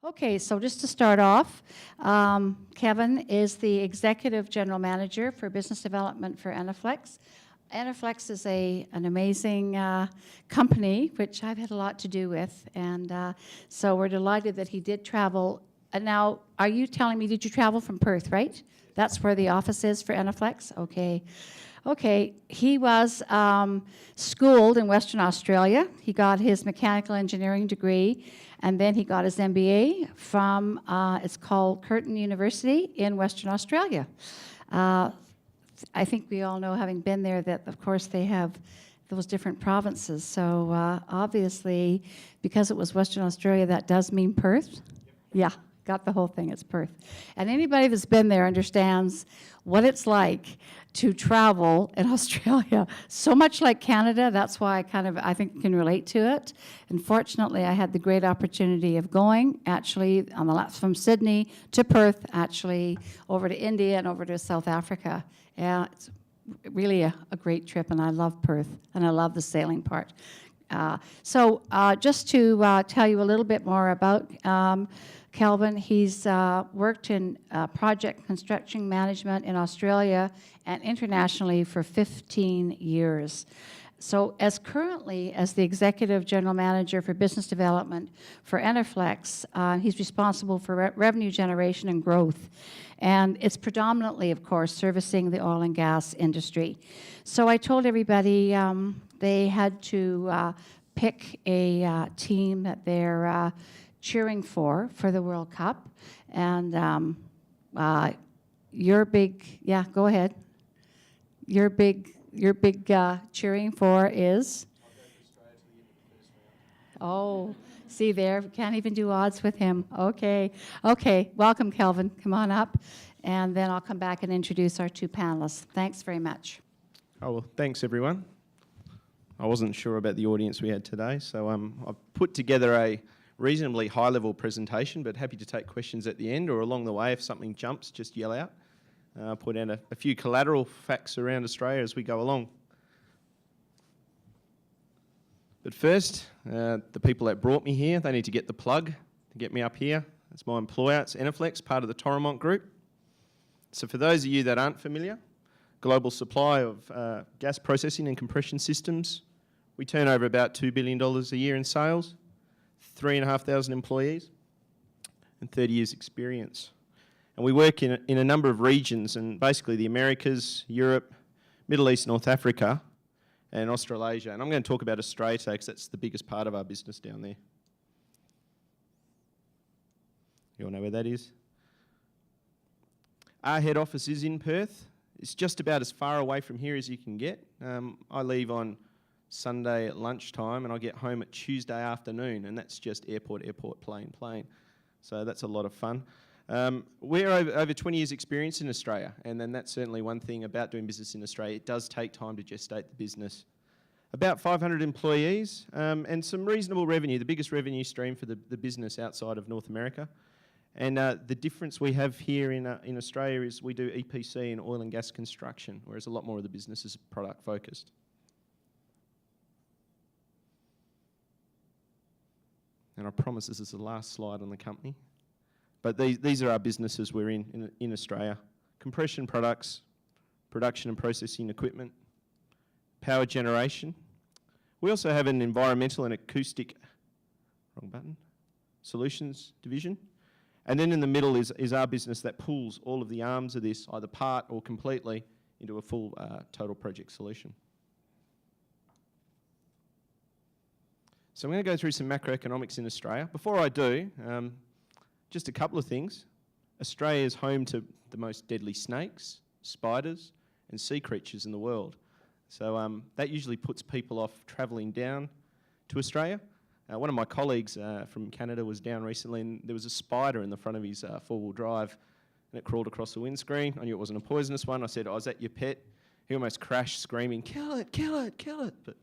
Okay, so just to start off, Kevin is the Executive General Manager for Business Development for Enerflex. Enerflex is an amazing company, which I've had a lot to do with, and so we're delighted that he did travel. And now, are you telling me, did you travel from Perth, right? That's where the office is for Enerflex? Okay. Okay, he was schooled in Western Australia. He got his mechanical engineering degree, and then he got his MBA from, it's called Curtin University in Western Australia. I think we all know, having been there, that of course they have those different provinces. So obviously, because it was Western Australia, that does mean Perth. Yeah, got the whole thing, it's Perth. And anybody that's been there understands what it's like to travel in Australia. So much like Canada, that's why I think can relate to it. Unfortunately, I had the great opportunity of going, actually, on the last, from Sydney to Perth, actually, over to India and over to South Africa. Yeah, it's really a great trip, and I love Perth, and I love the sailing part. So just to tell you a little bit more about Kelvin, he's worked in project construction management in Australia and internationally for 15 years. So currently, as the Executive General Manager for Business Development for Enerflex, he's responsible for revenue generation and growth. And it's predominantly, of course, servicing the oil and gas industry. So I told everybody they had to pick a team that they're cheering for the World Cup. And your big, yeah, go ahead. Your big cheering for is? Oh, see there, can't even do odds with him. Okay, welcome, Kelvin. Come on up, and then I'll come back and introduce our two panelists. Thanks very much. Oh, well, thanks, everyone. I wasn't sure about the audience we had today, so I've put together a reasonably high-level presentation, but happy to take questions at the end or along the way. If something jumps, just yell out. I'll put in a few collateral facts around Australia as we go along. But first, the people that brought me here, they need to get the plug to get me up here. It's my employer, it's Enerflex, part of the Toromont Group. So for those of you that aren't familiar, global supply of gas processing and compression systems. We turn over about $2 billion a year in sales, 3,500 employees, and 30 years experience. And we work in a number of regions, and basically the Americas, Europe, Middle East, North Africa, and Australasia. And I'm going to talk about Australia today because that's the biggest part of our business down there. You all know where that is? Our head office is in Perth. It's just about as far away from here as you can get. I leave on Sunday at lunchtime and I get home at Tuesday afternoon, and that's just airport, plane. So that's a lot of fun. We're over 20 years experience in Australia, and then that's certainly one thing about doing business in Australia. It does take time to gestate the business. About 500 employees and some reasonable revenue, the biggest revenue stream for the business outside of North America. And the difference we have here in Australia is we do EPC and oil and gas construction, whereas a lot more of the business is product focused. And I promise this is the last slide on the company. But these are our businesses we're in Australia. Compression products, production and processing equipment, power generation. We also have an environmental and acoustic, solutions division. And then in the middle is our business that pulls all of the arms of this, either part or completely, into a full total project solution. So I'm going to go through some macroeconomics in Australia. Before I do, just a couple of things. Australia is home to the most deadly snakes, spiders, and sea creatures in the world. So that usually puts people off travelling down to Australia. One of my colleagues from Canada was down recently, and there was a spider in the front of his four-wheel drive, and it crawled across the windscreen. I knew it wasn't a poisonous one. I said, "Oh, is that your pet?" He almost crashed screaming, "Kill it, kill it, kill it." But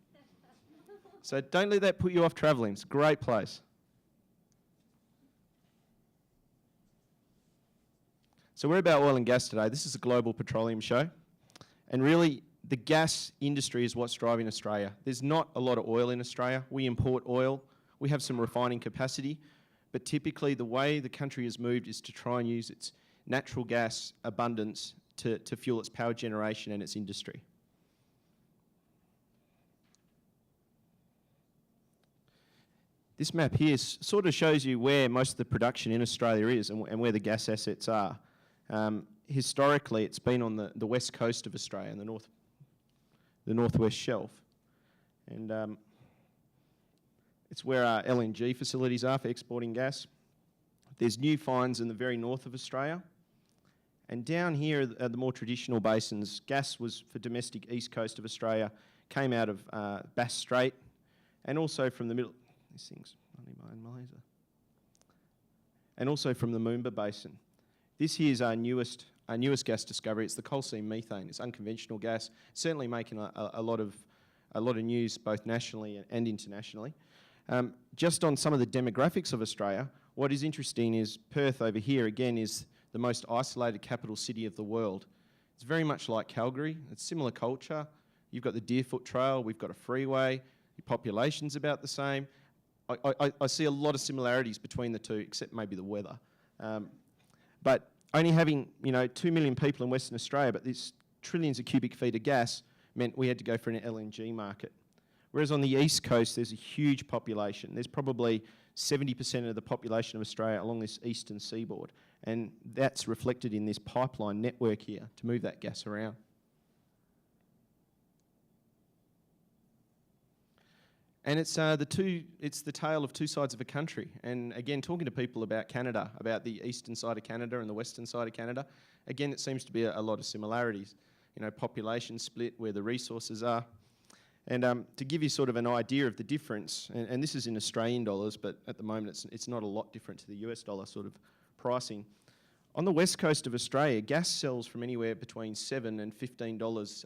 so don't let that put you off travelling. It's a great place. So we're about oil and gas today. This is a global petroleum show. And really, the gas industry is what's driving Australia. There's not a lot of oil in Australia. We import oil. We have some refining capacity. but typically the way the country has moved is to try and use its natural gas abundance to fuel its power generation and its industry. This map here sort of shows you where most of the production in Australia is and where the gas assets are. Historically, it's been on the west coast of Australia, in the northwest shelf. And it's where our LNG facilities are for exporting gas. There's new finds in the very north of Australia. And down here are the more traditional basins. Gas was for domestic east coast of Australia, came out of Bass Strait, and also from the middle, these things, and also from the Moomba Basin. This here is our newest gas discovery. It's the coal seam methane. It's unconventional gas, certainly making a lot of news both nationally and internationally. Just on some of the demographics of Australia, what is interesting is Perth over here, again, is the most isolated capital city of the world. It's very much like Calgary. It's similar culture. You've got the Deerfoot Trail. We've got a freeway. Your population's about the same. I see a lot of similarities between the two, except maybe the weather. But only having 2 million people in Western Australia, but this trillions of cubic feet of gas meant we had to go for an LNG market. Whereas on the east coast, there's a huge population. There's probably 70% of the population of Australia along this eastern seaboard. And that's reflected in this pipeline network here to move that gas around. And it's the tale of two sides of a country. And again, talking to people about Canada, about the eastern side of Canada and the western side of Canada, again, it seems to be a lot of similarities. Population split, where the resources are. And to give you sort of an idea of the difference, and this is in Australian dollars, but at the moment it's not a lot different to the US dollar sort of pricing. On the west coast of Australia, gas sells from anywhere between $7 and $15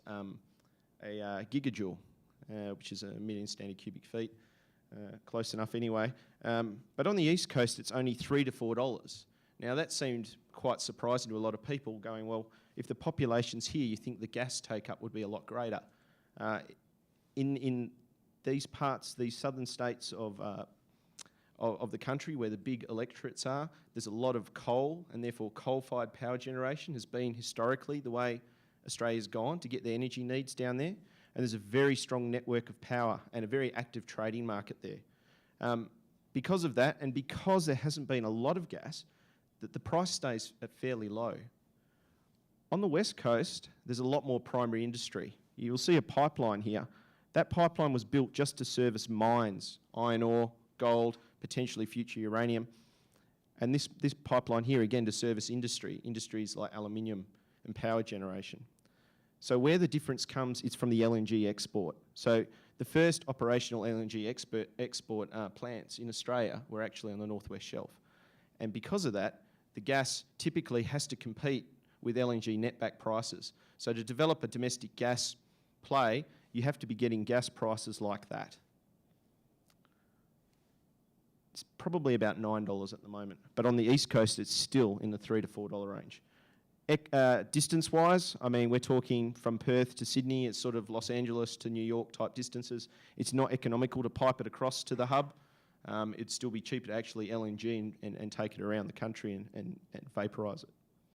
a gigajoule, which is 1 million standard cubic feet, close enough anyway. But on the east coast, it's only $3 to $4. Now that seemed quite surprising to a lot of people, going, well, if the population's here, you think the gas take-up would be a lot greater. In these parts, these southern states of the country where the big electorates are, there's a lot of coal, and therefore coal-fired power generation has been historically the way Australia's gone to get their energy needs down there. And there's a very strong network of power and a very active trading market there. Because of that, and because there hasn't been a lot of gas, the price stays at fairly low. On the west coast, there's a lot more primary industry. You'll see a pipeline here. That pipeline was built just to service mines, iron ore, gold, potentially future uranium. And this pipeline here, again, to service industries like aluminium and power generation. So where the difference comes, it's from the LNG export. So the first operational LNG export plants in Australia were actually on the northwest shelf. And because of that, the gas typically has to compete with LNG netback prices. So to develop a domestic gas play, you have to be getting gas prices like that. It's probably about $9 at the moment, but on the east coast, it's still in the $3 to $4 range. Distance-wise, I mean, we're talking from Perth to Sydney. It's sort of Los Angeles to New York type distances. It's not economical to pipe it across to the hub. It'd still be cheaper to actually LNG and take it around the country and vaporise it.